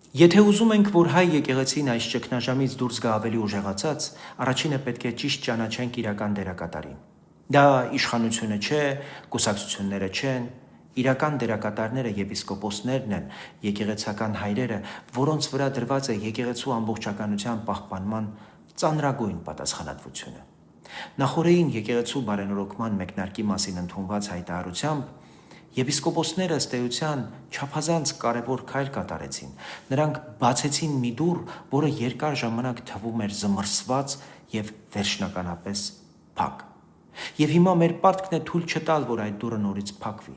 Եթե ուզում ենք, որ հայ եկեղեցին այս ճգնաժամից դուրս գա ավելի ուժեղացած, առաջինը պետք է ճիշտ ճանաչենք իրական դերակատարին։ Դա իշխանությունը չէ, կուսակցությունները չեն, իրական դերակատարները եպիսկոպոսներն են, եկեղեցական հայրերը, որոնց վրա դրված է եկեղեցու ամբողջականության պահպանման ծանրագույն պատասխանատվությունը։ Նախորդին եկեղեցու բարենորոգման մեկնարկի մասին ընդունված հայտարարությամբ եպիսկոպոսները ըստ էության չափազանց կարևոր քայլ կատարեցին։ Նրանք բացեցին մի դուռ, որը երկար ժամանակ թվում էր զմռսված եւ վերջնականապես փակ։ Եվ հիմա մեր պարտքն է թույլ չտալ, որ այդ դուռը նորից փակվի։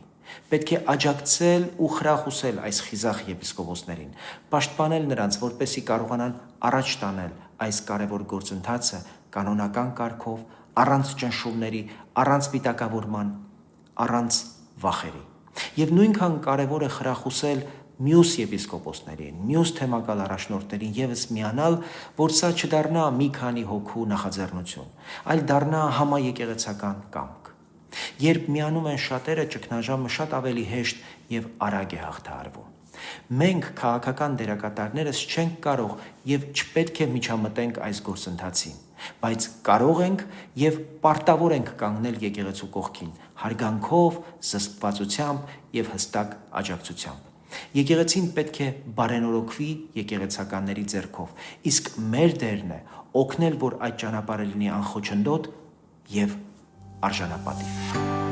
Պետք է աջակցել ու խրախուսել այս խիզախ եպիսկոպոսներին, պաշտպանել նրանց, որպեսզի կարողանան առաջ տանել այս կարևոր գործընթացը կանոնական կարգով, առանց ճնշումների, առանց պիտակավորման, առանց վախերի։ Եվ նույնքան կարևոր է խրախուսել մյուս եպիսկոպոսներին, մյուս թեմակալ առաջնորդներին եւս միանալ, որ սա չդառնա մի քանի հոգու նախաձեռնություն, այլ դառնա համաեկեղեցական կամք։ Երբ միանում են շատերը, ճգնաժամը շատ ավելի հեշտ եւ արագ է հաղթահարվում։ Մենք քաղաքական դերակատարներս չենք կարող եւ չպետք է միջամտենք այս գործընթացին, բայց կարող ենք եւ պարտավոր ենք կանգնել եկեղեցու կողքին, հարգանքով, զսպվածությամբ եւ հստակ աջակցությամբ։ Եկեղեցին պետք է բարենորոգվի եկեղեցականների ձեռքով, իսկ մեր դերն է օգնել, որ այդ ճանապարհը լինի անխոչնդոտ եւ արժանապատիվ։